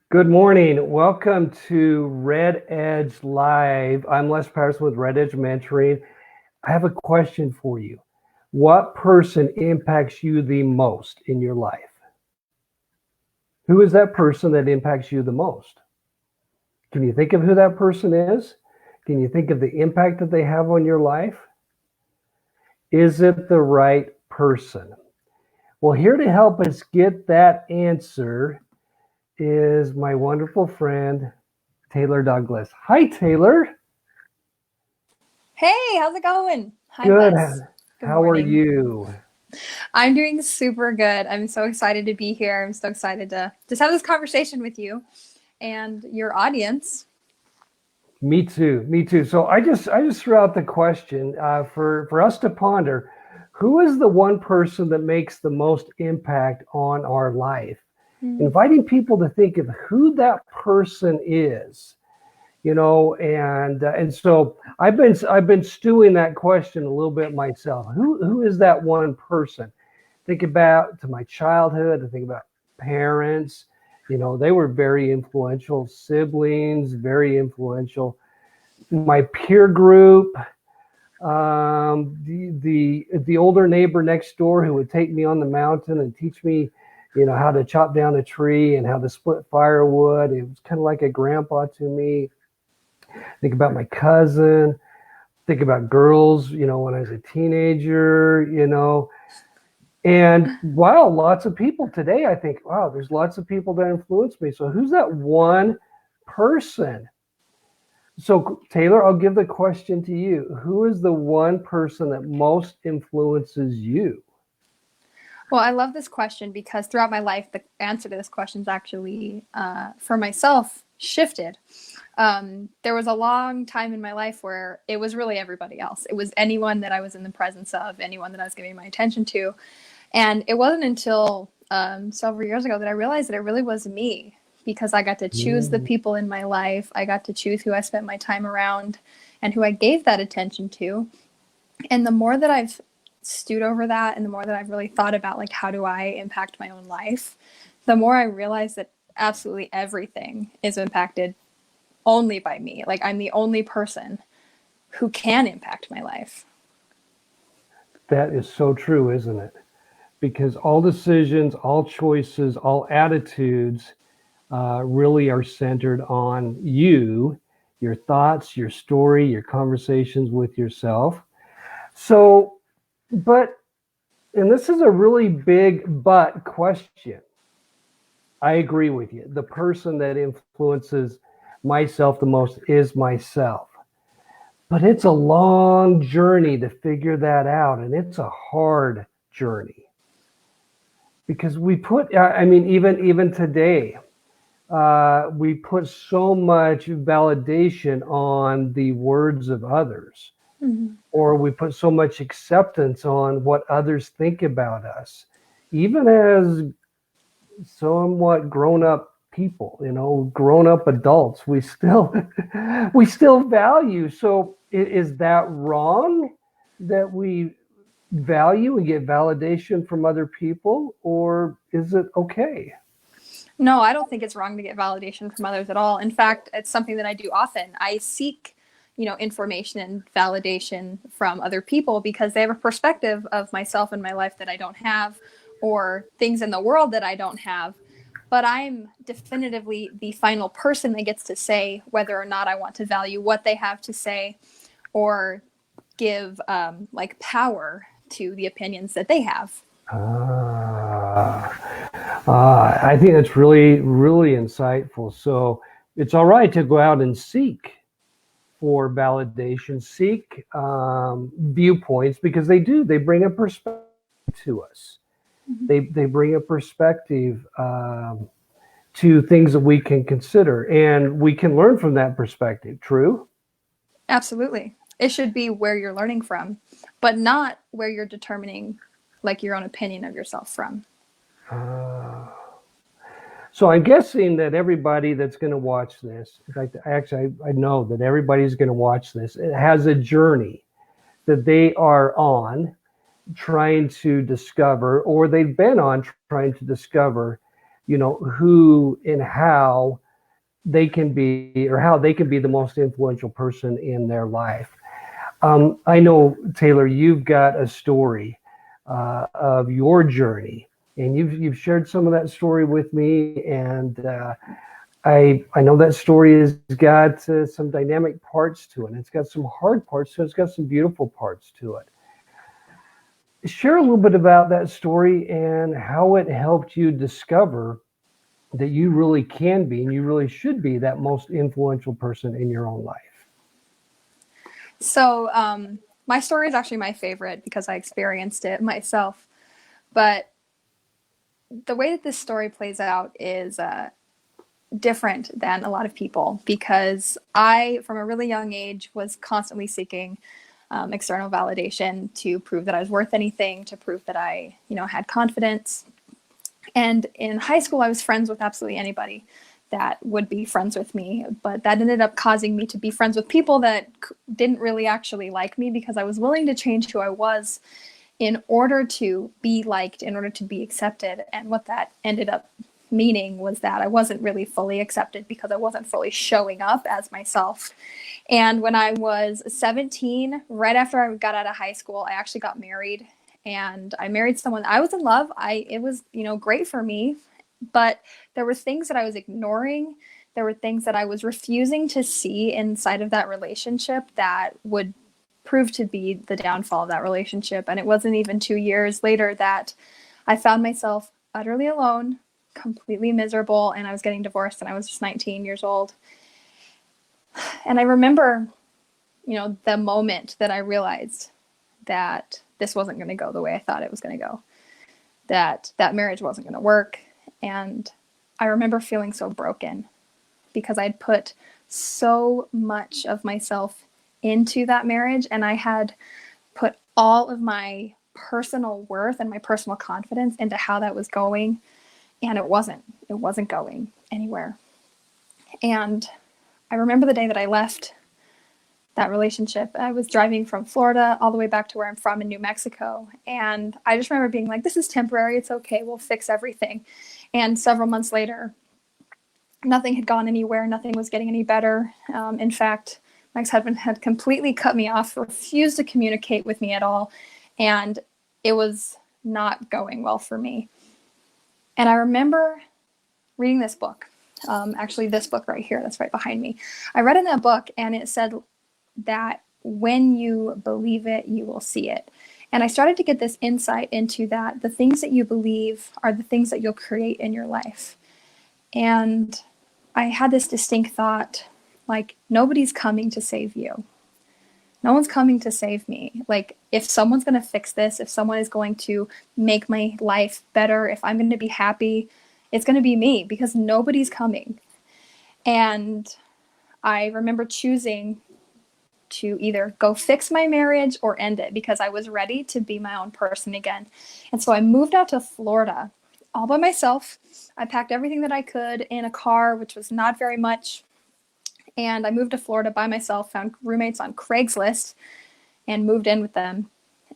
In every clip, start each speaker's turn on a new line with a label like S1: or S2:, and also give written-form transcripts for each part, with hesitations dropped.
S1: Good morning. Welcome to Red Edge Live. I'm Les Patterson with Red Edge Mentoring. I have a question for you. What person impacts you the most in your life? Who is that person that impacts you the most? Can you think of who that person is? Can you think of the impact that they have on your life? Is it the right person? Well, here to help us get that answer is my wonderful friend, Taylor Douglas. Hi, Taylor.
S2: Hey, how's it going? Hi,
S1: Good.
S2: Les. Good
S1: How are
S2: morning.
S1: you?
S2: I'm doing super good. I'm so excited to be here. I'm so excited to just have this conversation with you and your audience.
S1: Me too. Me too. So I just threw out the question for us to ponder. Who is the one person that makes the most impact on our life?
S2: Hmm.
S1: Inviting people to think of who that person is, and so I've been stewing that question a little bit myself. Who is that one person? Think about to my childhood. I think about parents. They were very influential. Siblings, very influential. My peer group, the older neighbor next door who would take me on the mountain and teach me, how to chop down a tree and how to split firewood. It was kind of like a grandpa to me. Think about my cousin. Think about girls, when I was a teenager. And wow, lots of people today, I think, wow, there's lots of people that influence me. So who's that one person? So, Taylor, I'll give the question to you. Who is the one person that most influences you?
S2: Well, I love this question because throughout my life, the answer to this question is actually, for myself, shifted. There was a long time in my life where it was really everybody else. It was anyone that I was in the presence of, anyone that I was giving my attention to. And it wasn't until several years ago that I realized that it really was me because I got to choose the
S1: Mm.
S2: people in my life. I got to choose who I spent my time around and who I gave that attention to. And the more that I've stewed over that and the more that I've really thought about like how do I impact my own life, the more I realize that absolutely everything is impacted only by me. Like I'm the only person who can impact my life.
S1: That is so true, isn't it? Because all decisions, all choices, all attitudes really are centered on you, your thoughts, your story, your conversations with yourself. So, but, and this is a really big but question. I agree with you. The person that influences myself the most is myself. But it's a long journey to figure that out, and it's a hard journey because I mean, even today, we put so much validation on the words of others,
S2: Mm-hmm.
S1: or we put so much acceptance on what others think about us, even as somewhat grown up people, grown up adults, we still we still value. So is that wrong that we value and get validation from other people, or is it okay?
S2: No, I don't think it's wrong to get validation from others at all. In fact, it's something that I do often. I seek, information and validation from other people because they have a perspective of myself and my life that I don't have, or things in the world that I don't have. But I'm definitively the final person that gets to say whether or not I want to value what they have to say or give like power to the opinions that they have.
S1: I think that's really, really insightful. So it's all right to go out and seek for validation, seek viewpoints because they bring a perspective to us.
S2: Mm-hmm.
S1: They bring a perspective to things that we can consider, and we can learn from that perspective. True.
S2: Absolutely. It should be where you're learning from, but not where you're determining like your own opinion of yourself from.
S1: Uh, so I'm guessing that everybody that's going to watch this, in fact, actually, I know that everybody's going to watch this. It has a journey that they are on, trying to discover, or they've been on trying to discover who and how they can be, or how they can be the most influential person in their life. I know, Taylor, you've got a story of your journey, and you've shared some of that story with me, and I know that story has got some dynamic parts to it. It's got some hard parts to it. It's got some beautiful parts to it. Share a little bit about that story and how it helped you discover that you really can be and you really should be that most influential person in your own life.
S2: So, my story is actually my favorite because I experienced it myself. But the way that this story plays out is different than a lot of people because I, from a really young age, was constantly seeking external validation to prove that I was worth anything, to prove that I, had confidence. And in high school, I was friends with absolutely anybody that would be friends with me. But that ended up causing me to be friends with people that didn't really actually like me because I was willing to change who I was in order to be liked, in order to be accepted. And what that ended up meaning was that I wasn't really fully accepted because I wasn't fully showing up as myself. And when I was 17, right after I got out of high school, I actually got married, and I married someone I was in love. It was, great for me, but there were things that I was ignoring. There were things that I was refusing to see inside of that relationship that would prove to be the downfall of that relationship. And it wasn't even 2 years later that I found myself utterly alone, completely miserable, and I was getting divorced, and I was just 19 years old. And I remember, the moment that I realized that this wasn't going to go the way I thought it was going to go, that that marriage wasn't going to work. And I remember feeling so broken because I'd put so much of myself into that marriage, and I had put all of my personal worth and my personal confidence into how that was going, and it wasn't going anywhere. And I remember the day that I left that relationship. I was driving from Florida all the way back to where I'm from in New Mexico. And I just remember being like, this is temporary. It's okay. We'll fix everything. And several months later, nothing had gone anywhere. Nothing was getting any better. In fact, my ex-husband had completely cut me off, refused to communicate with me at all. And it was not going well for me. And I remember reading this book, actually this book right here, that's right behind me. I read in that book, and it said that when you believe it, you will see it. And I started to get this insight into that the things that you believe are the things that you'll create in your life. And I had this distinct thought, like, nobody's coming to save you. No one's coming to save me. Like, if someone's going to fix this, if someone is going to make my life better, if I'm going to be happy, it's going to be me, because nobody's coming. And I remember choosing to either go fix my marriage or end it because I was ready to be my own person again. And so I moved out to Florida all by myself. I packed everything that I could in a car, which was not very much. And I moved to Florida by myself, found roommates on Craigslist, and moved in with them.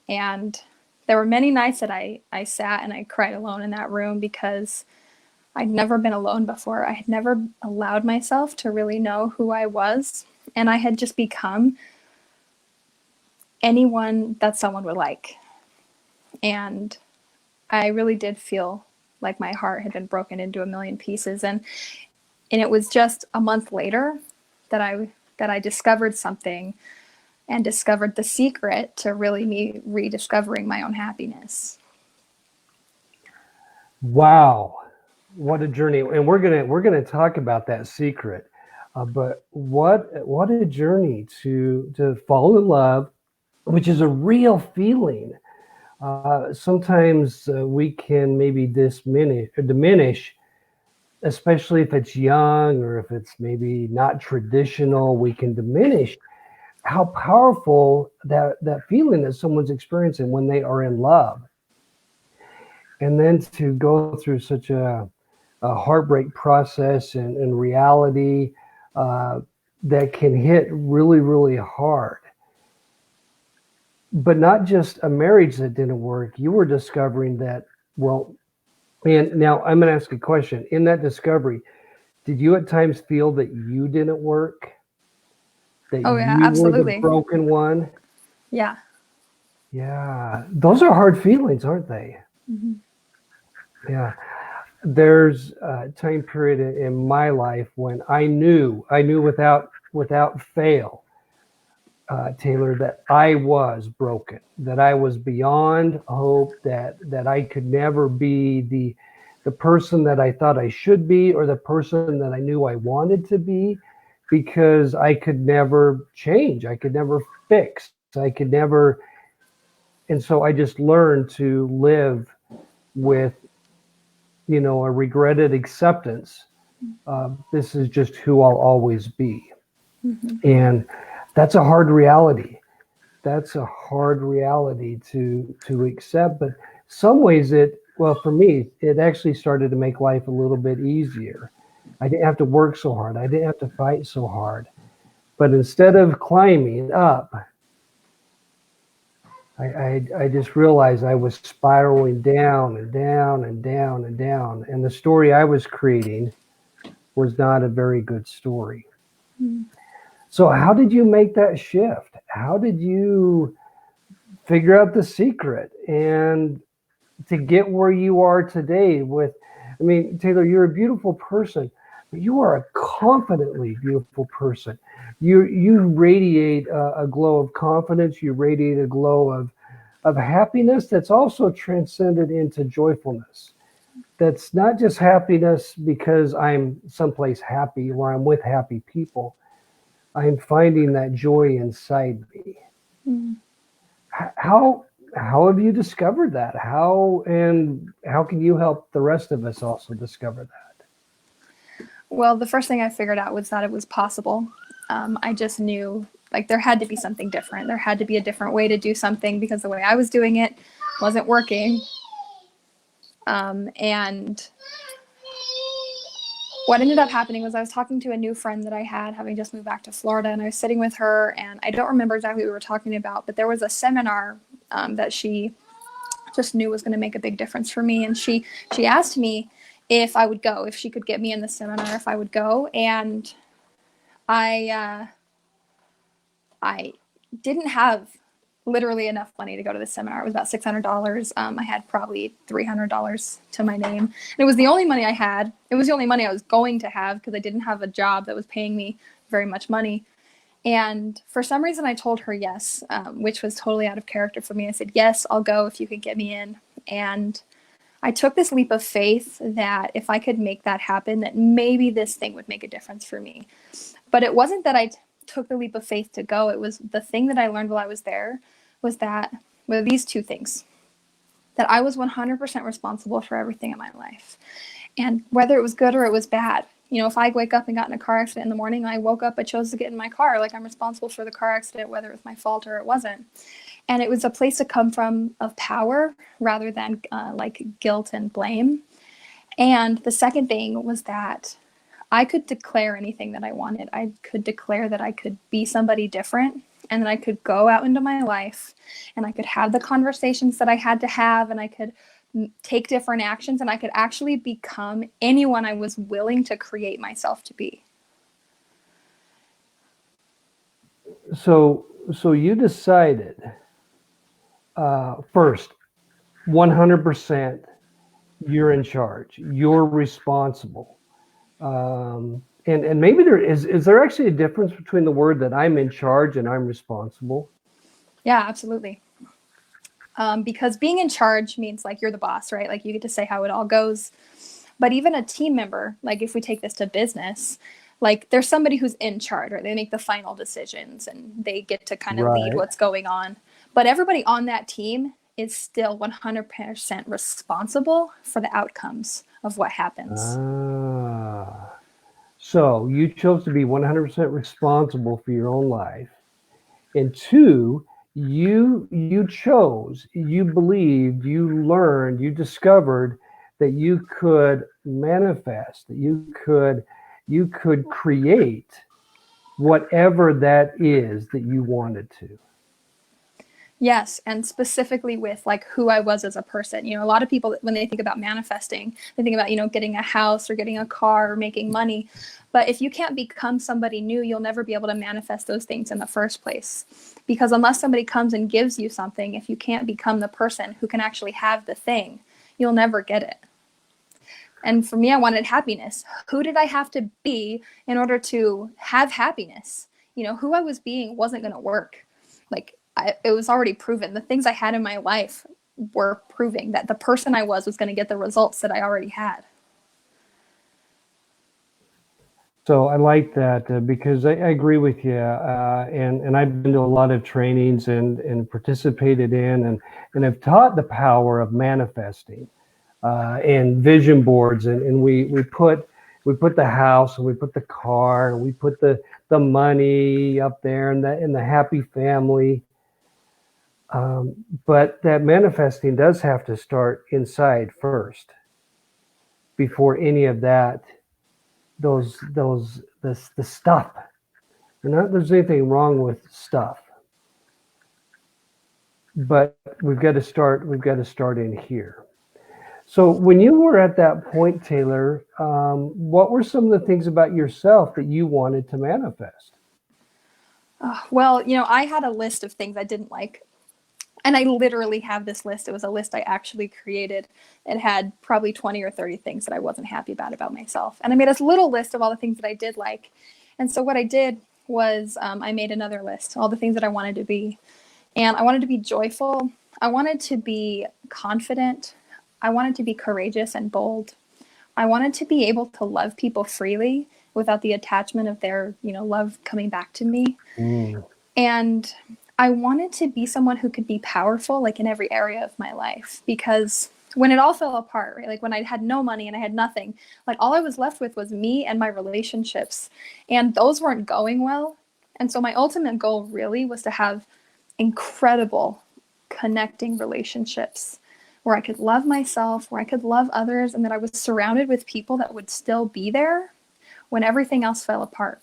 S2: And there were many nights that I sat and I cried alone in that room because I'd never been alone before. I had never allowed myself to really know who I was. And I had just become anyone that someone would like. And I really did feel like my heart had been broken into a million pieces. And it was just a month later that I discovered something and discovered the secret to really me rediscovering my own happiness.
S1: Wow, what a journey! And we're gonna talk about that secret. But what a journey to fall in love, which is a real feeling. Sometimes we can maybe diminish, especially if it's young or if it's maybe not traditional. We can diminish how powerful that feeling that someone's experiencing when they are in love, and then to go through such a heartbreak process and reality uh, that can hit really, really hard. But not just a marriage that didn't work. You were discovering that, well, And now I'm going to ask a question. In that discovery, did you at times feel that you didn't work, that
S2: Oh yeah,
S1: you were the
S2: absolutely.
S1: broken one?
S2: Yeah.
S1: Yeah, those are hard feelings, aren't they?
S2: Hmm.
S1: Yeah. There's a time period in my life when I knew without fail, Taylor, that I was broken, that I was beyond hope, that I could never be the person that I thought I should be, or the person that I knew I wanted to be, because I could never change, I could never fix, I could never, and so I just learned to live with, a regretted acceptance. This is just who I'll always be.
S2: Hmm.
S1: And that's a hard reality. That's a hard reality to accept. But some ways well, for me, it actually started to make life a little bit easier. I didn't have to work so hard. I didn't have to fight so hard. But instead of climbing up, I just realized I was spiraling down and down and down and down. And the story I was creating was not a very good story. So, how did you make that shift? How did you figure out the secret and to get where you are today? I mean, Taylor, you're a beautiful person, but you are a confidently beautiful person. You radiate a glow of confidence. You radiate a glow of happiness that's also transcended into joyfulness. That's not just happiness because I'm someplace happy or I'm with happy people. I'm finding that joy inside me.
S2: Mm.
S1: How how have you discovered that? How can you help the rest of us also discover that?
S2: Well, the first thing I figured out was that it was possible. I just knew like there had to be something different. There had to be a different way to do something because the way I was doing it wasn't working. And what ended up happening was I was talking to a new friend that I had, having just moved back to Florida, and I was sitting with her, and I don't remember exactly what we were talking about, but there was a seminar that she just knew was going to make a big difference for me, and she asked me if I would go, if she could get me in the seminar, if I would go, and I I didn't have literally enough money to go to the seminar. It was about $600. I had probably $300 to my name. And it was the only money I had. It was the only money I was going to have because I didn't have a job that was paying me very much money. And for some reason, I told her yes, which was totally out of character for me. I said, yes, I'll go if you could get me in. And I took this leap of faith that if I could make that happen, that maybe this thing would make a difference for me. But it wasn't that I took the leap of faith to go. It was the thing that I learned while I was there was that were these two things, that I was 100% responsible for everything in my life. And whether it was good or it was bad, if I wake up and got in a car accident in the morning, I woke up, I chose to get in my car. Like I'm responsible for the car accident, whether it was my fault or it wasn't. And it was a place to come from of power rather than like guilt and blame. And the second thing was that I could declare anything that I wanted. I could declare that I could be somebody different and that I could go out into my life and I could have the conversations that I had to have and I could take different actions and I could actually become anyone I was willing to create myself to be.
S1: So you decided first 100% you're in charge. You're responsible. And maybe is there actually a difference between the word that I'm in charge and I'm responsible?
S2: Yeah, absolutely. Because being in charge means like you're the boss, right? Like you get to say how it all goes. But even a team member, like if we take this to business, like there's somebody who's in charge, right? They make the final decisions and they get to kind of lead
S1: Right.
S2: what's going on. But everybody on that team is still 100% responsible for the outcomes of what happens.
S1: Ah. So you chose to be 100% responsible for your own life. And two, you chose, you believed, you learned, you discovered that you could manifest, that you could create whatever that is that you wanted to.
S2: Yes, and specifically with like who I was as a person. You know, a lot of people when they think about manifesting, they think about, you know, getting a house or getting a car or making money. But if you can't become somebody new, you'll never be able to manifest those things in the first place. Because unless somebody comes and gives you something, if you can't become the person who can actually have the thing, you'll never get it. And for me, I wanted happiness. Who did I have to be in order to have happiness? You know, who I was being wasn't going to work. Like, it was already proven. The things I had in my life were proving that the person I was going to get the results that I already had.
S1: So I like that because I agree with you, and I've been to a lot of trainings and participated in and have taught the power of manifesting and vision boards, and we put the house and we put the car and we put the money up there and the happy family. But that manifesting does have to start inside first before any of that the stuff. And not that there's anything wrong with stuff, but we've got to start in here. So when you were at that point, Taylor, what were some of the things about yourself that you wanted to manifest?
S2: Well, you know, I had a list of things I didn't like. And I literally have this list. It was a list I actually created. It had probably 20 or 30 things that I wasn't happy about myself. And I made a little list of all the things that I did like. And so what I did was I made another list, all the things that I wanted to be. And I wanted to be joyful. I wanted to be confident. I wanted to be courageous and bold. I wanted to be able to love people freely without the attachment of their, you know, love coming back to me.
S1: Mm.
S2: And I wanted to be someone who could be powerful, like in every area of my life, because when it all fell apart, right? Like when I had no money and I had nothing, like all I was left with was me and my relationships. And those weren't going well. And so my ultimate goal really was to have incredible connecting relationships where I could love myself, where I could love others, and that I was surrounded with people that would still be there when everything else fell apart.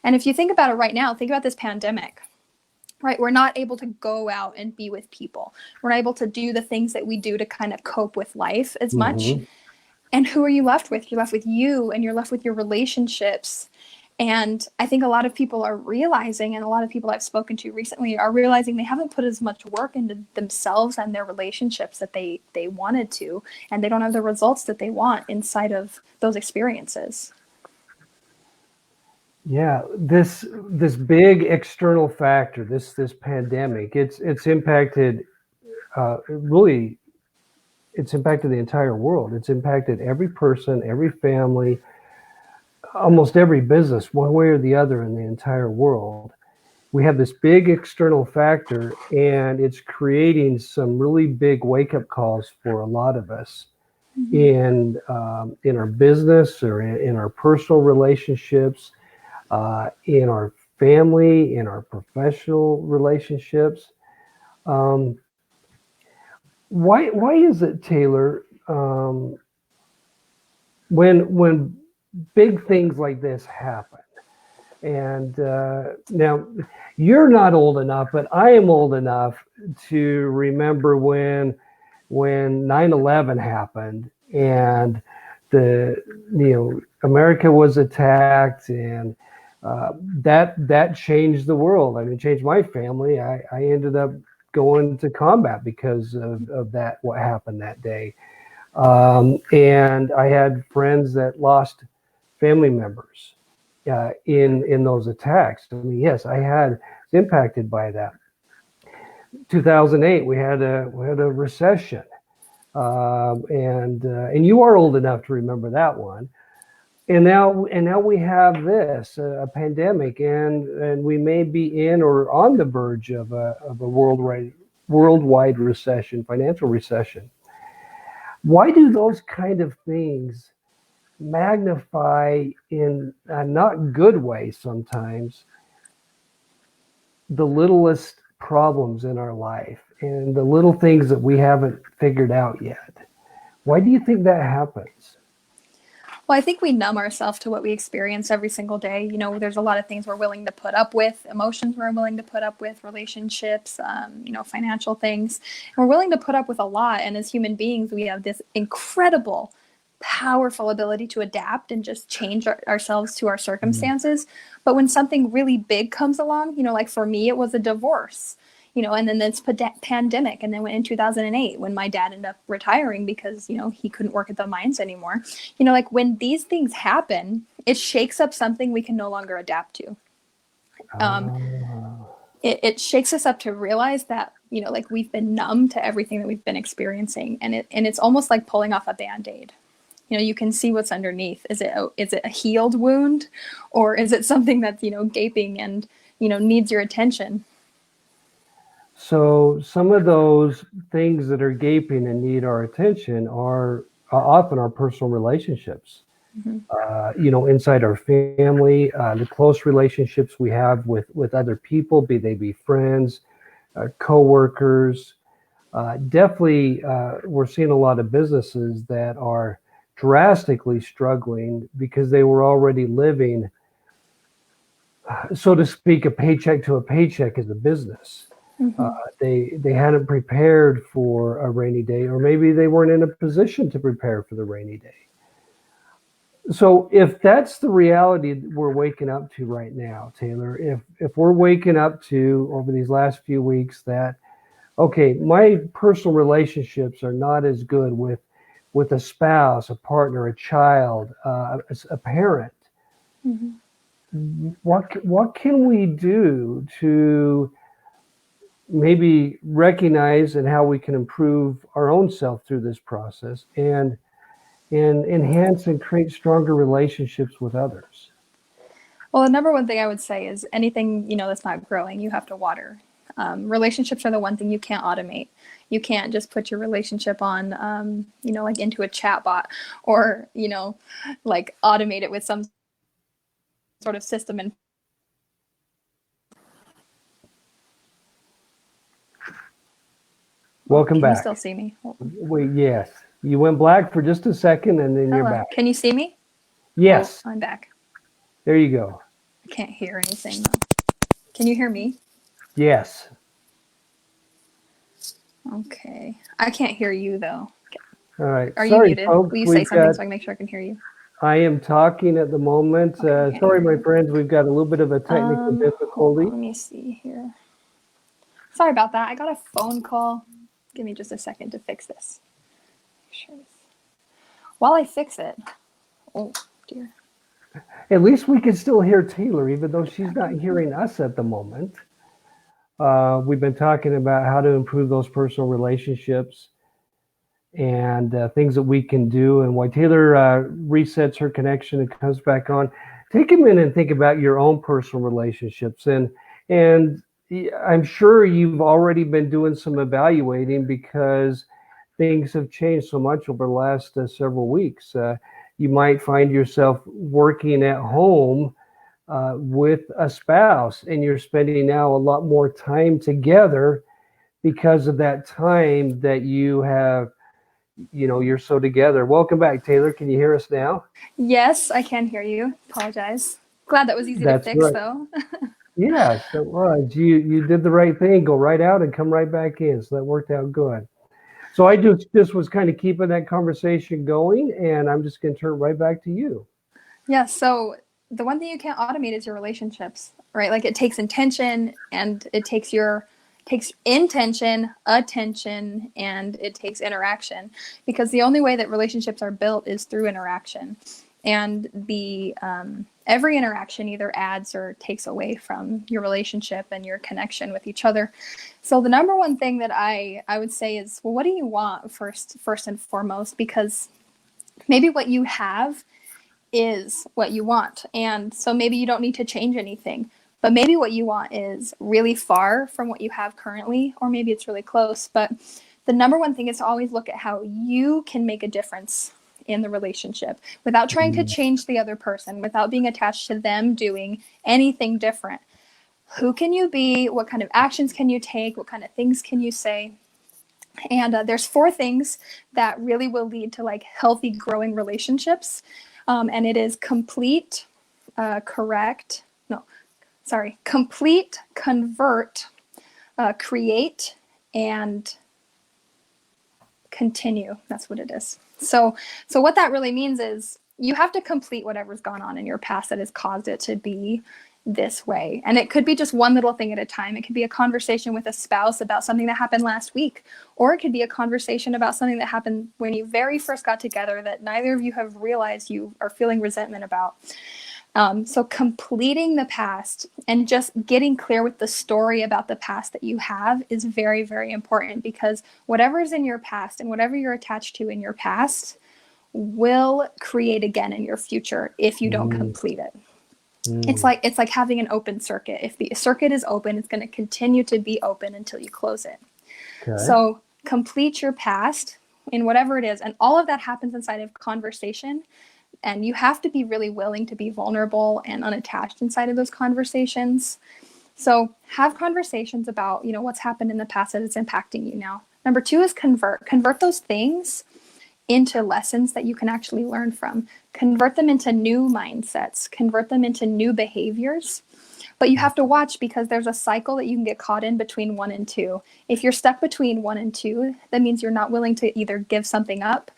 S2: And if you think about it right now, think about this pandemic, right? We're not able to go out and be with people. We're not able to do the things that we do to kind of cope with life as much.
S1: Mm-hmm.
S2: And who are you left with? You're left with you, and you're left with your relationships. And I think a lot of people are realizing, and a lot of people I've spoken to recently are realizing they haven't put as much work into themselves and their relationships that they wanted to, and they don't have the results that they want inside of those experiences.
S1: Yeah, this big external factor, this pandemic, it's impacted really, it's impacted the entire world. It's impacted every person, every family, almost every business, one way or the other in the entire world. We have this big external factor, and it's creating some really big wake up calls for a lot of us in our business or in our personal relationships, in our family, in our professional relationships. Um, why is it, Taylor, when big things like this happen? And now you're not old enough, but I am old enough to remember when 9/11 happened and the America was attacked, and that changed the world. I mean, it changed my family. I ended up going to combat because of that, what happened that day. And I had friends that lost family members in those attacks. I mean, yes, I was impacted by that. 2008, we had a recession, and you are old enough to remember that one. And now we have this a pandemic, and we may be in or on the verge of a worldwide recession, financial recession. Why do those kind of things magnify in a not good way sometimes the littlest problems in our life and the little things that we haven't figured out yet? Why do you think that happens?
S2: Well, I think we numb ourselves to what we experience every single day. You know, there's a lot of things we're willing to put up with, emotions we're willing to put up with, relationships, you know, financial things. And we're willing to put up with a lot. And as human beings, we have this incredible, powerful ability to adapt and just change ourselves to our circumstances. But when something really big comes along, you know, like for me, it was a divorce, you know, and then this pandemic. And then in 2008, when my dad ended up retiring because, you know, he couldn't work at the mines anymore, you know, like when these things happen, it shakes up something we can no longer adapt to. Um, it shakes us up to realize that, you know, like we've been numb to everything that we've been experiencing. And it's almost like pulling off a Band-Aid. You know, you can see what's underneath. Is it a healed wound, or is it something that's, you know, gaping and, you know, needs your attention?
S1: So some of those things that are gaping and need our attention are often our personal relationships.
S2: Mm-hmm.
S1: You know, inside our family, the close relationships we have with other people, be they be friends, coworkers. Definitely, we're seeing a lot of businesses that are drastically struggling because they were already living, so to speak, a paycheck to a paycheck as a business. Uh,
S2: Mm-hmm.
S1: they hadn't prepared for a rainy day, or maybe they weren't in a position to prepare for the rainy day. So if that's the reality we're waking up to right now, Taylor, if we're waking up to over these last few weeks that okay, my personal relationships are not as good with a spouse, a partner, a child, a parent.
S2: Mm-hmm.
S1: What can we do to maybe recognize and how we can improve our own self through this process and enhance and create stronger relationships with others?
S2: Well, the number one thing I would say is anything, you know, that's not growing, you have to water. Relationships are the one thing you can't automate. You can't just put your relationship on, you know, like into a chat bot, or, you know, like automate it with some sort of system. And oh,
S1: Welcome
S2: can you still
S1: back.
S2: see me?
S1: Wait, yes. You went black for just a second and then you're
S2: Hello.
S1: back.
S2: Can you see me? Oh,
S1: Yes,
S2: I'm back.
S1: there you go.
S2: I can't hear anything. Can you hear me?
S1: Yes.
S2: Okay. I can't hear you though.
S1: All right.
S2: Are you
S1: Sorry,
S2: muted? Will
S1: folks.
S2: you say
S1: We've
S2: something
S1: got,
S2: so I can make sure I can hear you?
S1: I am talking at the moment.
S2: Okay, I can't
S1: Sorry,
S2: hear
S1: my
S2: you.
S1: friends. We've got a little bit of a technical
S2: Hold on.
S1: difficulty.
S2: Let me see here. Sorry about that. I got a phone call. Give me just a second to fix this. Sure. While I fix it, oh dear.
S1: At least we can still hear Taylor, even though she's not hearing us at the moment. We've been talking about how to improve those personal relationships and things that we can do. And why Taylor resets her connection and comes back on. Take a minute and think about your own personal relationships, and I'm sure you've already been doing some evaluating because things have changed so much over the last several weeks. You might find yourself working at home with a spouse, and you're spending now a lot more time together because of that time that you have, you know, you're so together. Welcome back, Taylor. Can you hear us now?
S2: Yes, I can hear you. Apologize. Glad that was easy to
S1: That's
S2: fix
S1: right.
S2: though.
S1: Yes, it was. You did the right thing. Go right out and come right back in. So that worked out good. So I just was kind of keeping that conversation going, and I'm just going to turn it right back to you.
S2: Yeah, so the one thing you can't automate is your relationships, right? Like it takes intention, and it takes intention, attention, and it takes interaction, because the only way that relationships are built is through interaction. And the every interaction either adds or takes away from your relationship and your connection with each other. So the number one thing that I would say is, well, what do you want first and foremost? Because maybe what you have is what you want. And so maybe you don't need to change anything, but maybe what you want is really far from what you have currently, or maybe it's really close. But the number one thing is to always look at how you can make a difference in the relationship without trying to
S1: Mm.
S2: change the other person, without being attached to them doing anything different. Who can you be? What kind of actions can you take? What kind of things can you say? And there's four things that really will lead to like healthy growing relationships. And it is complete, complete, convert, create, and continue. That's what it is. So what that really means is you have to complete whatever's gone on in your past that has caused it to be this way. And it could be just one little thing at a time. It could be a conversation with a spouse about something that happened last week, or it could be a conversation about something that happened when you very first got together that neither of you have realized you are feeling resentment about. So completing the past and just getting clear with the story about the past that you have is very, very important, because whatever is in your past and whatever you're attached to in your past will create again in your future if you don't complete it. It's like having an open circuit. If the circuit is open, it's going to continue to be open until you close it.
S1: Okay.
S2: So complete your past in whatever it is. And all of that happens inside of conversation. And you have to be really willing to be vulnerable and unattached inside of those conversations. So have conversations about, what's happened in the past that is impacting you now. Number 2 is convert. Convert those things into lessons that you can actually learn from. Convert them into new mindsets. Convert them into new behaviors. But you have to watch, because there's a cycle that you can get caught in between 1 and 2. If you're stuck between 1 and 2, that means you're not willing to either give something up,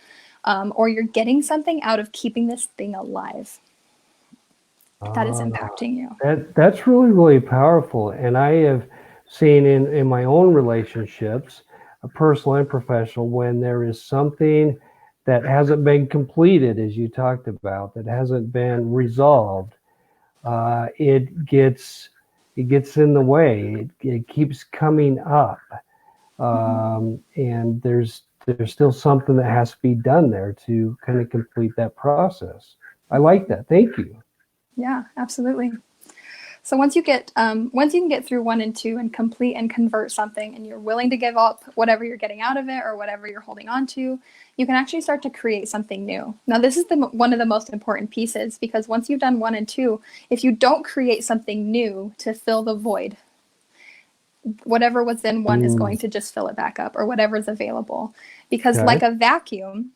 S2: or you're getting something out of keeping this thing alive that is impacting you.
S1: That's really, really powerful. And I have seen in my own relationships, personal and professional, when there is something that hasn't been completed, as you talked about, that hasn't been resolved, it gets in the way. It keeps coming up, and there's still something that has to be done there to kind of complete that process. I like that. Thank you.
S2: Yeah, absolutely. So once you can get through 1 and 2 and complete and convert something, and you're willing to give up whatever you're getting out of it or whatever you're holding on to, you can actually start to create something new. Now, this is one of the most important pieces, because once you've done 1 and 2, if you don't create something new to fill the void, whatever was in 1 is going to just fill it back up, or whatever's available. Because like a vacuum,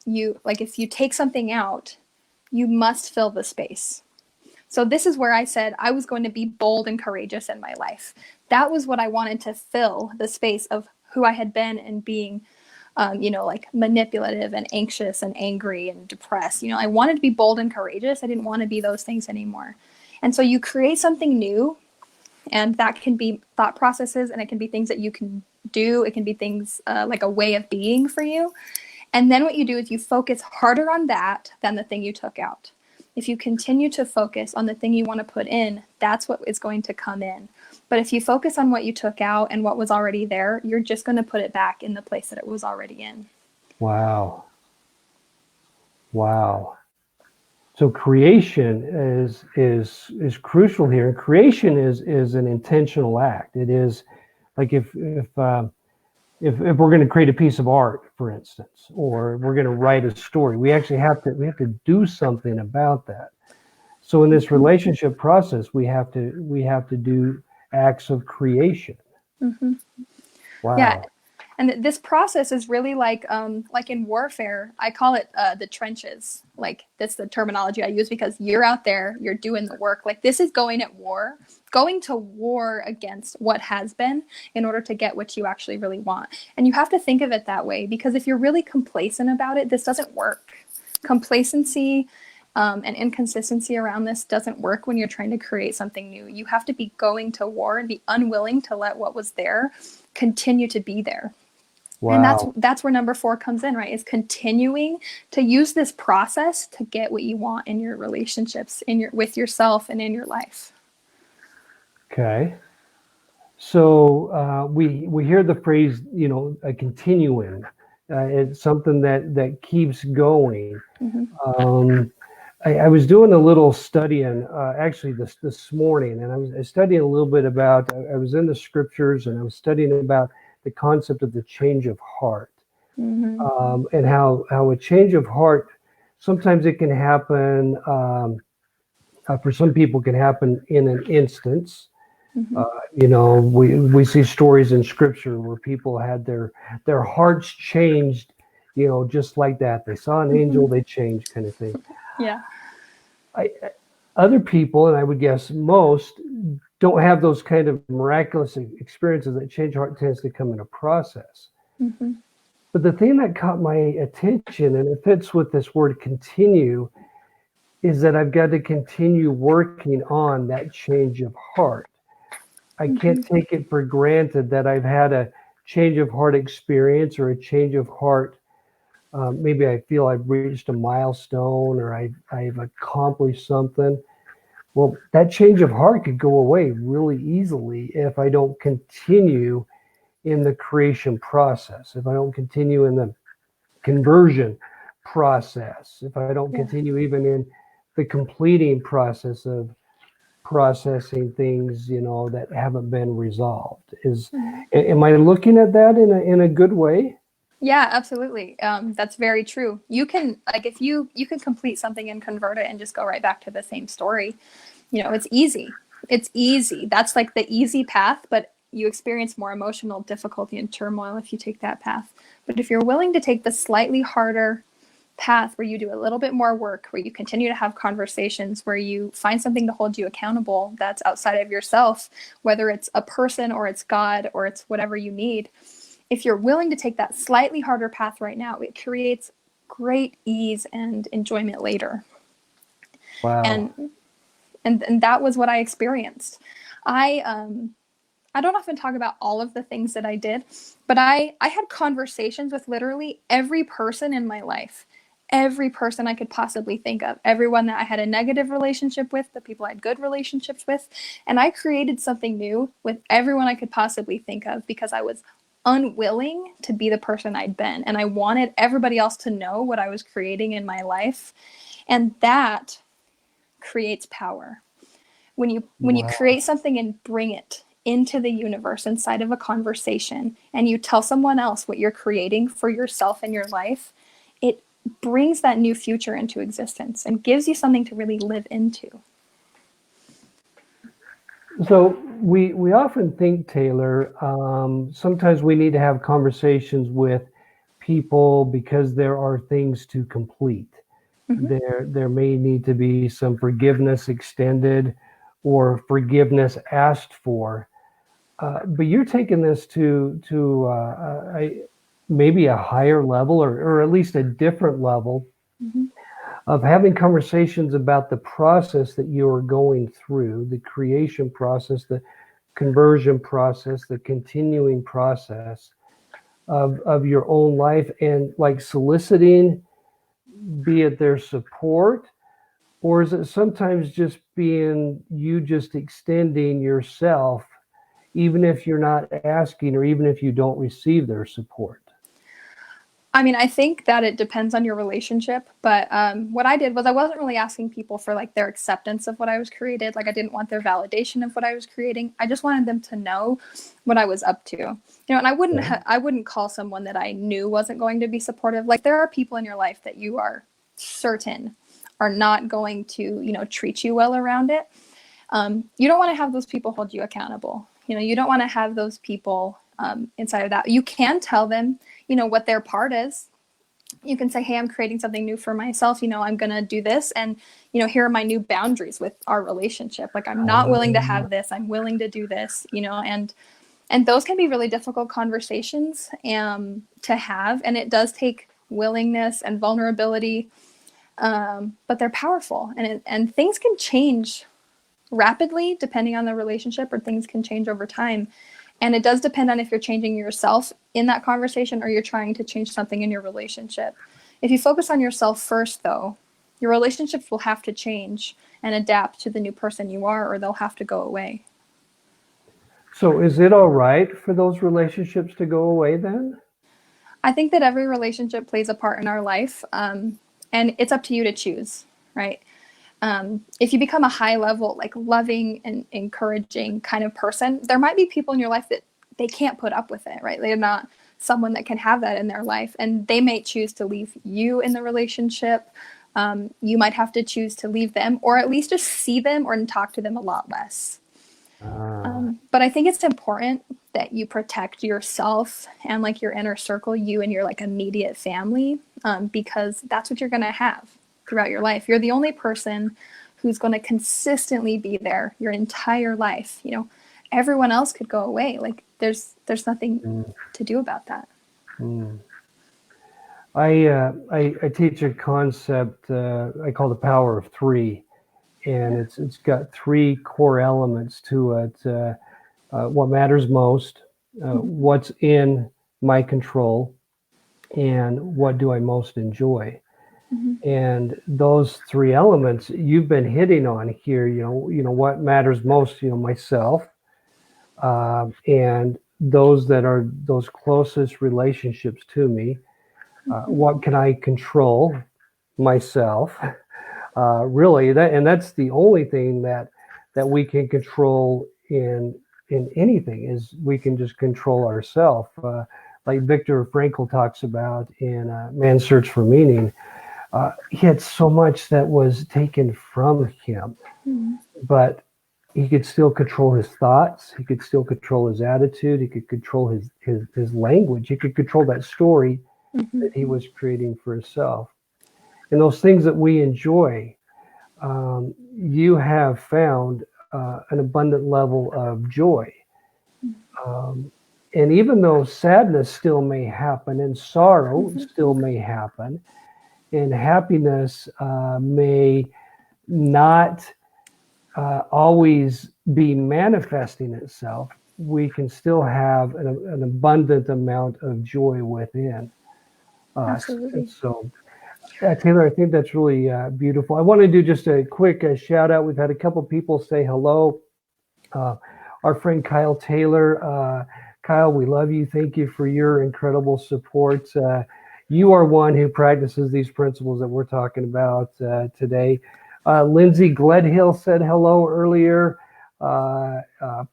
S2: if you take something out, you must fill the space. So this is where I said I was going to be bold and courageous in my life. That was what I wanted to fill the space of who I had been and being, manipulative and anxious and angry and depressed. I wanted to be bold and courageous. I didn't want to be those things anymore. And so you create something new, and that can be thought processes, and it can be things that you can do. It can be things like a way of being for you. And then what you do is you focus harder on that than the thing you took out. If you continue to focus on the thing you want to put in, that's what is going to come in. But if you focus on what you took out and what was already there, you're just going to put it back in the place that it was already in.
S1: Wow. So creation is crucial here. Creation is an intentional act. It is like if we're going to create a piece of art, for instance, or we're going to write a story, we actually have to do something about that. So in this relationship process, we have to do acts of creation.
S2: Mm-hmm.
S1: Wow.
S2: Yeah. And this process is really like in warfare, I call it the trenches. Like, that's the terminology I use, because you're out there, you're doing the work. Like, this is going to war against what has been in order to get what you actually really want. And you have to think of it that way, because if you're really complacent about it, this doesn't work. Complacency and inconsistency around this doesn't work when you're trying to create something new. You have to be going to war and be unwilling to let what was there continue to be there.
S1: Wow.
S2: And that's where number 4 comes in, right? Is continuing to use this process to get what you want in your relationships, with yourself and in your life.
S1: Okay. So we hear the phrase, a continuing. It's something that keeps going.
S2: Mm-hmm.
S1: I was doing a little studying actually this morning, and I was studying a little bit about. I was in the scriptures, and I was studying about the concept of the change of heart,
S2: Mm-hmm.
S1: and how a change of heart, sometimes it can happen. For some people, can happen in an instance.
S2: Mm-hmm.
S1: We see stories in scripture where people had their hearts changed, just like that. They saw an angel, they changed, kind of thing.
S2: Yeah.
S1: I, other people, and I would guess most, don't have those kind of miraculous experiences. That change of heart tends to come in a process.
S2: Mm-hmm.
S1: But the thing that caught my attention, and it fits with this word continue, is that I've got to continue working on that change of heart. I
S2: Mm-hmm.
S1: can't take it for granted that I've had a change of heart experience or a change of heart. Maybe I feel I've reached a milestone or I've accomplished something. Well, that change of heart could go away really easily if I don't continue in the creation process, if I don't continue in the conversion process, if I don't
S2: Yeah.
S1: continue even in the completing process of processing things, that haven't been resolved.
S2: Mm-hmm.
S1: Am I looking at that in a good way?
S2: Yeah, absolutely. That's very true. You can like if you can complete something and convert it and just go right back to the same story. It's easy. It's easy. That's like the easy path, but you experience more emotional difficulty and turmoil if you take that path. But if you're willing to take the slightly harder path where you do a little bit more work, where you continue to have conversations, where you find something to hold you accountable that's outside of yourself, whether it's a person or it's God or it's whatever you need, if you're willing to take that slightly harder path right now, it creates great ease and enjoyment later.
S1: Wow.
S2: And and that was what I experienced. I don't often talk about all of the things that I did, but I had conversations with literally every person in my life. Every person I could possibly think of, everyone that I had a negative relationship with, the people I had good relationships with, and I created something new with everyone I could possibly think of because I was unwilling to be the person I'd been, and I wanted everybody else to know what I was creating in my life, and that creates power. When you
S1: Wow.
S2: create something and bring it into the universe inside of a conversation and you tell someone else what you're creating for yourself and your life, it brings that new future into existence and gives you something to really live into.
S1: So we often think, Taylor, sometimes we need to have conversations with people because there are things to complete.
S2: Mm-hmm.
S1: There may need to be some forgiveness extended or forgiveness asked for. But you're taking this to maybe a higher level or at least a different level
S2: Mm-hmm.
S1: of having conversations about the process that you are going through, the creation process, the conversion process, the continuing process of your own life, and like soliciting, be it their support, or is it sometimes just being you just extending yourself, even if you're not asking or even if you don't receive their support?
S2: I mean, I think that it depends on your relationship, but what I did was I wasn't really asking people for like their acceptance of what I was created. Like I didn't want their validation of what I was creating. I just wanted them to know what I was up to. And I wouldn't call someone that I knew wasn't going to be supportive. Like there are people in your life that you are certain are not going to, treat you well around it. You don't want to have those people hold you accountable. You don't want to have those people inside of that. You can tell them, what their part is. You can say, hey, I'm creating something new for myself. I'm going to do this. And, here are my new boundaries with our relationship. Like, I'm not willing to have this. I'm willing to do this, and those can be really difficult conversations to have. And it does take willingness and vulnerability. But they're powerful and things can change rapidly depending on the relationship, or things can change over time. And it does depend on if you're changing yourself in that conversation or you're trying to change something in your relationship. If you focus on yourself first, though, your relationships will have to change and adapt to the new person you are, or they'll have to go away.
S1: So is it all right for those relationships to go away then?
S2: I think that every relationship plays a part in our life, and it's up to you to choose, right? If you become a high level, like loving and encouraging kind of person, there might be people in your life that they can't put up with it, right? They're not someone that can have that in their life, and they may choose to leave you in the relationship. You might have to choose to leave them, or at least just see them or talk to them a lot less.
S1: Ah,
S2: But I think it's important that you protect yourself and like your inner circle, you and your like immediate family, because that's what you're going to have. throughout your life. You're the only person who's going to consistently be there your entire life. You know, everyone else could go away. Like there's nothing to do about that.
S1: Mm. I teach a concept I call the power of three, and it's got three core elements to it. What matters most, what's in my control, and what do I most enjoy.
S2: Mm-hmm.
S1: And those three elements you've been hitting on here. What matters most. Myself, and those that are those closest relationships to me. What can I control? Myself. Really, that's the only thing that we can control in anything is we can just control ourselves. Like Viktor Frankl talks about in Man's Search for Meaning, he had so much that was taken from him,
S2: Mm-hmm.
S1: but he could still control his thoughts. He could still control his attitude. He could control his language. He could control that story
S2: Mm-hmm.
S1: that he was creating for himself. And those things that we enjoy, you have found an abundant level of joy. And even though sadness still may happen and sorrow still may happen, and happiness may not always be manifesting itself, we can still have an abundant amount of joy within us.
S2: Absolutely.
S1: And so, Taylor, I think that's really beautiful. I want to do just a quick shout out. We've had a couple people say hello. Our friend Kyle Taylor. Kyle, we love you. Thank you for your incredible support. You are one who practices these principles that we're talking about today. Lindsay Gledhill said hello earlier.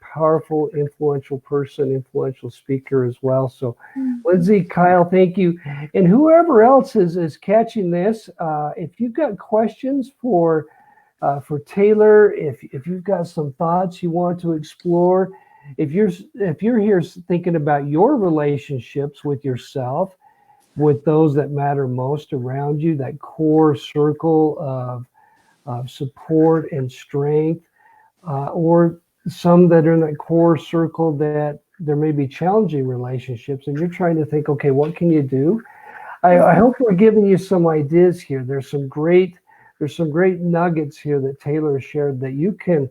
S1: Powerful, influential person, influential speaker as well. So, Lindsay, Kyle, thank you. And whoever else is catching this, if you've got questions for Taylor, if you've got some thoughts you want to explore, if you're here thinking about your relationships with yourself, with those that matter most around you, that core circle of support and strength, or some that are in that core circle that there may be challenging relationships, and you're trying to think, okay, what can you do? I hope we're giving you some ideas here. There's some great nuggets here that Taylor shared that you can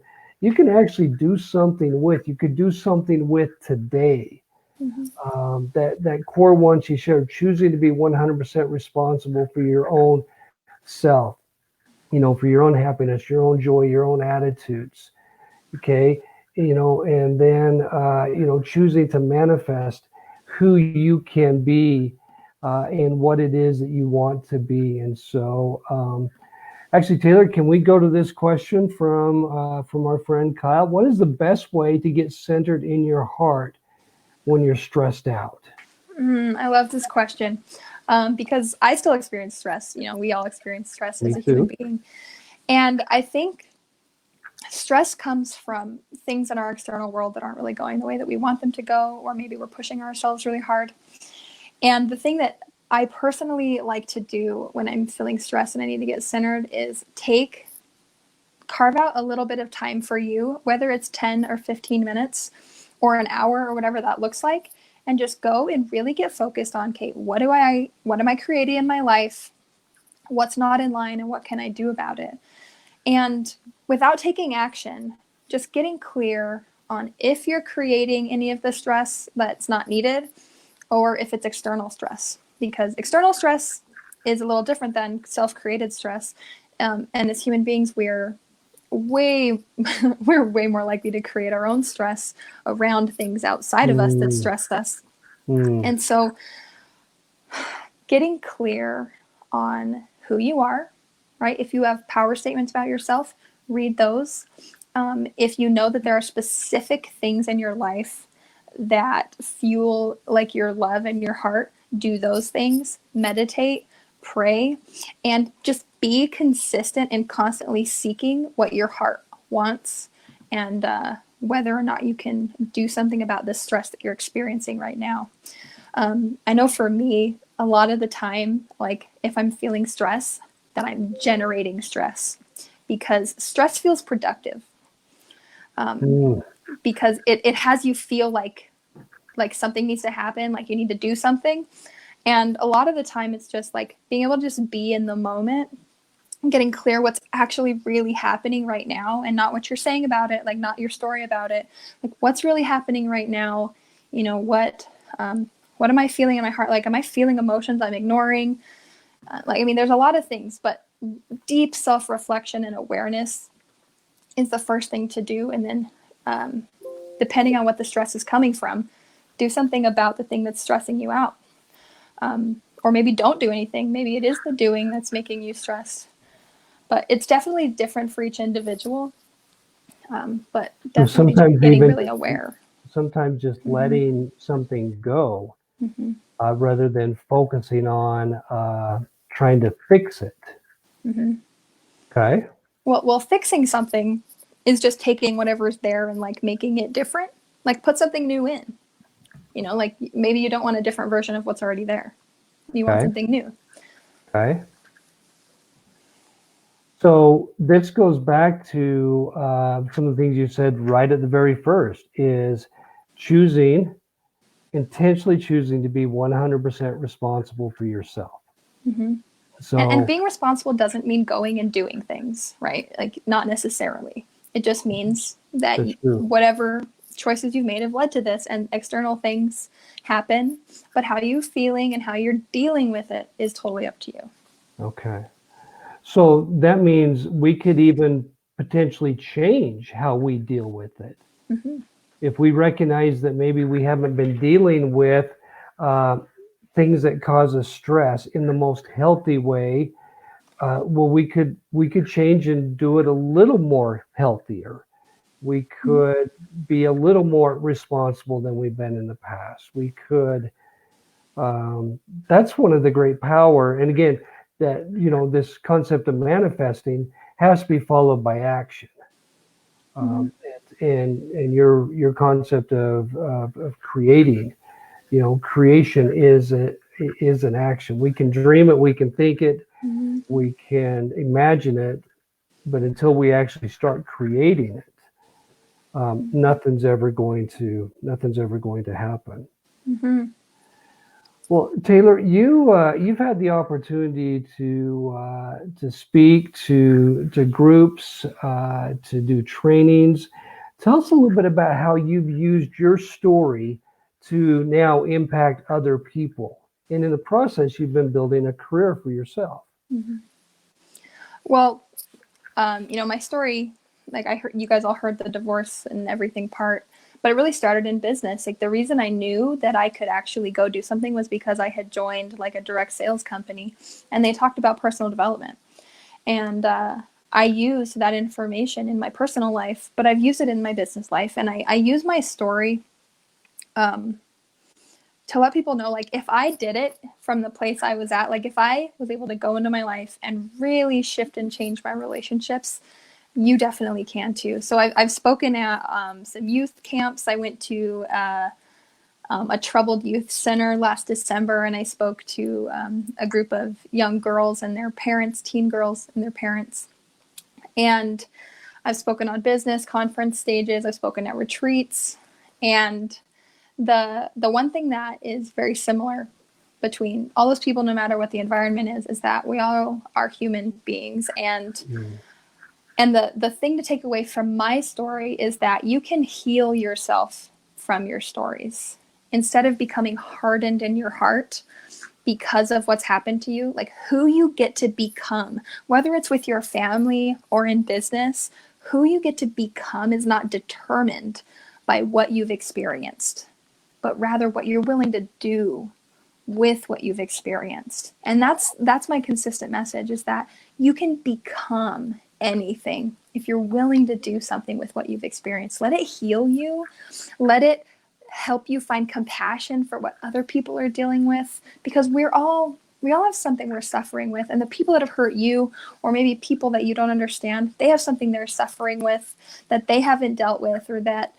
S1: actually do something with. You could do something with today. That core one she shared, choosing to be 100% responsible for your own self, for your own happiness, your own joy, your own attitudes. Okay. And then, choosing to manifest who you can be and what it is that you want to be. And so, actually, Taylor, can we go to this question from our friend Kyle? What is the best way to get centered in your heart when you're stressed out?
S2: I love this question because I still experience stress. We all experience stress as a human being. And I think stress comes from things in our external world that aren't really going the way that we want them to go, or maybe we're pushing ourselves really hard. And the thing that I personally like to do when I'm feeling stressed and I need to get centered is carve out a little bit of time for you, whether it's 10 or 15 minutes or an hour or whatever that looks like, and just go and really get focused on, okay, what am I creating in my life? What's not in line and what can I do about it? And without taking action, just getting clear on if you're creating any of the stress that's not needed or if it's external stress, because external stress is a little different than self-created stress. And as human beings, we're way more likely to create our own stress around things outside of us that stress us. And so getting clear on who you are, right? If you have power statements about yourself, read those. If you know that there are specific things in your life that fuel like your love and your heart, do those things, meditate, pray, and just be consistent and constantly seeking what your heart wants and whether or not you can do something about the stress that you're experiencing right now. I know for me, a lot of the time, like if I'm feeling stress, that I'm generating stress, because stress feels productive, because it has you feel like something needs to happen, like you need to do something. And a lot of the time it's just like being able to just be in the moment, getting clear what's actually really happening right now, and not what you're saying about it, like not your story about it, like what's really happening right now. What am I feeling in my heart? Like, am I feeling emotions I'm ignoring? There's a lot of things, but deep self-reflection and awareness is the first thing to do. And then, depending on what the stress is coming from, do something about the thing that's stressing you out. Or maybe don't do anything. Maybe it is the doing that's making you stressed. But it's definitely different for each individual. But definitely just getting really aware.
S1: Sometimes just letting something go, rather than focusing on trying to fix it. Okay.
S2: Well, fixing something is just taking whatever's there and like making it different. Like put something new in. Like maybe you don't want a different version of what's already there. You want something new.
S1: Okay. So this goes back to some of the things you said right at the very first, is intentionally choosing to be 100% responsible for yourself. So,
S2: and being responsible doesn't mean going and doing things, right? Like not necessarily. It just means that whatever choices you've made have led to this, and external things happen, but how you're feeling and how you're dealing with it is totally up to you.
S1: Okay. So that means we could even potentially change how we deal with it. If we recognize that maybe we haven't been dealing with things that cause us stress in the most healthy way, well, we could change and do it a little more healthier. We could be a little more responsible than we've been in the past. We could. That's one of the great power. And again, that this concept of manifesting has to be followed by action. And your concept of creating, creation is an action. We can dream it, we can think it, we can imagine it, but until we actually start creating it, nothing's ever going to happen. Well, Taylor, you've had the opportunity to speak to groups, to do trainings. Tell us a little bit about how you've used your story to now impact other people, and in the process, you've been building a career for yourself.
S2: Well, my story, like I heard, you guys all heard the divorce and everything part, but it really started in business. Like the reason I knew that I could actually go do something was because I had joined like a direct sales company, and they talked about personal development. And I used that information in my personal life, but I've used it in my business life. And I use my story to let people know, like, if I did it from the place I was at, like if I was able to go into my life and really shift and change my relationships, you definitely can too. So I've spoken at some youth camps. I went to a troubled youth center last December, and I spoke to a group of young girls and their parents, teen girls and their parents. And I've spoken on business conference stages. I've spoken at retreats. And the one thing that is very similar between all those people, no matter what the environment is that we all are human beings. And the thing to take away from my story is that you can heal yourself from your stories. Instead of becoming hardened in your heart because of what's happened to you, like who you get to become, whether it's with your family or in business, who you get to become is not determined by what you've experienced, but rather what you're willing to do with what you've experienced. And that's my consistent message, is that you can become anything if you're willing to do something with what you've experienced. Let it heal you. Let it help you find compassion for what other people are dealing with, because we all have something we're suffering with, and the people that have hurt you, or maybe people that you don't understand, they have something they're suffering with that they haven't dealt with, or that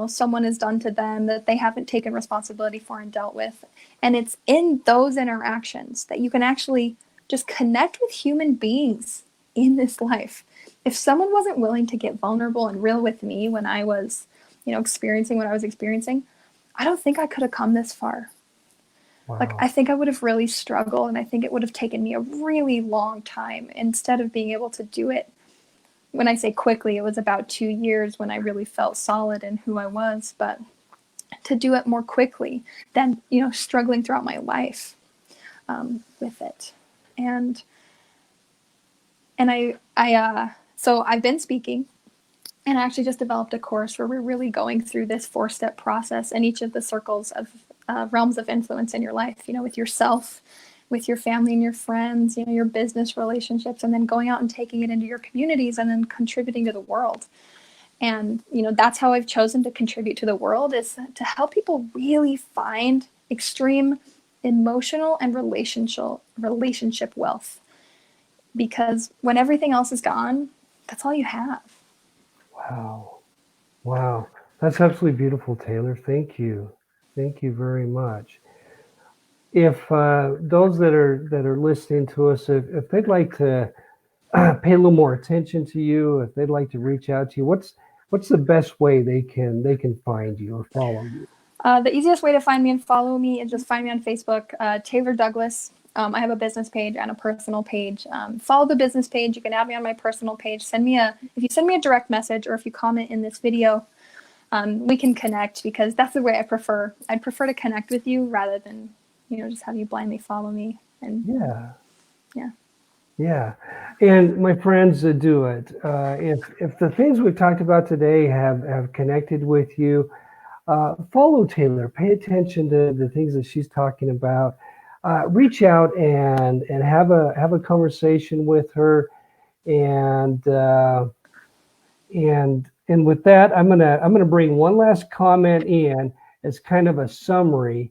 S2: someone has done to them that they haven't taken responsibility for and dealt with. And it's in those interactions that you can actually just connect with human beings in this life. If someone wasn't willing to get vulnerable and real with me when I was, experiencing what I was experiencing, I don't think I could have come this far. Like,
S1: Wow.
S2: I think I would have really struggled, and I think it would have taken me a really long time instead of being able to do it. When I say quickly, it was about 2 years when I really felt solid in who I was, but to do it more quickly than, struggling throughout my life with it. And so I've been speaking, and I actually just developed a course where we're really going through this 4-step process in each of the circles of realms of influence in your life, with yourself, with your family and your friends, your business relationships, and then going out and taking it into your communities and then contributing to the world. And, that's how I've chosen to contribute to the world, is to help people really find extreme emotional and relationship wealth. Because when everything else is gone, that's all you have.
S1: Wow. Wow. That's absolutely beautiful, Taylor. Thank you. Thank you very much. If those that are listening to us, if they'd like to pay a little more attention to you, if they'd like to reach out to you, what's the best way they can find you or follow you?
S2: The easiest way to find me and follow me is just find me on Facebook, Taylor Douglas. I have a business page and a personal page. Follow the business page. You can add me on my personal page. If you send me a direct message, or if you comment in this video, we can connect, because that's the way I prefer. I'd prefer to connect with you rather than, just have you blindly follow me. And
S1: Yeah.
S2: yeah.
S1: Yeah. And my friends, do it. If the things we've talked about today have connected with you, follow Taylor. Pay attention to the things that she's talking about. Reach out and have a conversation with her. And with that, I'm gonna bring one last comment in as kind of a summary.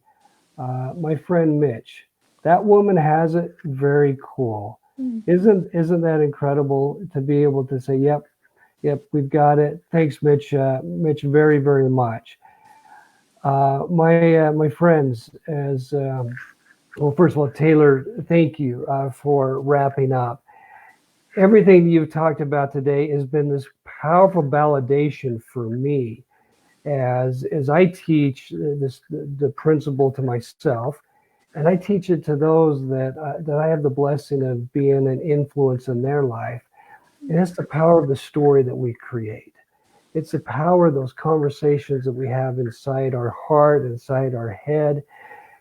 S1: My friend Mitch, that woman has it very cool. Isn't that incredible to be able to say, yep, we've got it. Thanks, Mitch. Mitch, very, very much. My friends, as well, first of all, Taylor, thank you for wrapping up. Everything you've talked about today has been this powerful validation for me as I teach the principle to myself, and I teach it to those that I have the blessing of being an influence in their life. And it's the power of the story that we create. It's the power of those conversations that we have inside our heart, inside our head,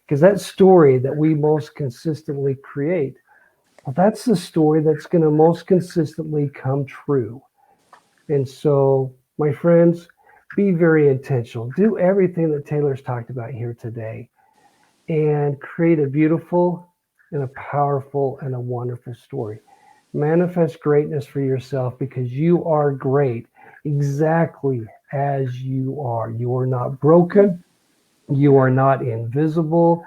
S1: because that story that we most consistently create, well, that's the story that's going to most consistently come true. And so, my friends, be very intentional. Do everything that Taylor's talked about here today and create a beautiful and a powerful and a wonderful story. Manifest greatness for yourself, because you are great exactly as you are. You are not broken. You are not invisible.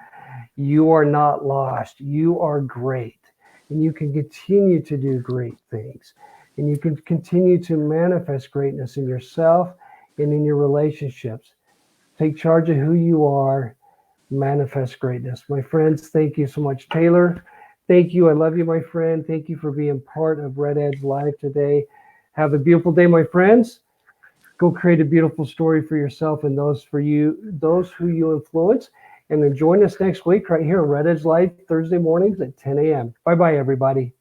S1: You are not lost. You are great. And you can continue to do great things. And you can continue to manifest greatness in yourself and in your relationships. Take charge of who you are. Manifest greatness. My friends, thank you so much. Taylor, thank you. I love you, my friend. Thank you for being part of Red Edge Live today. Have a beautiful day, my friends. Go create a beautiful story for yourself and those who you influence. And then join us next week right here on Red Edge Live, Thursday mornings at 10 a.m. Bye-bye, everybody.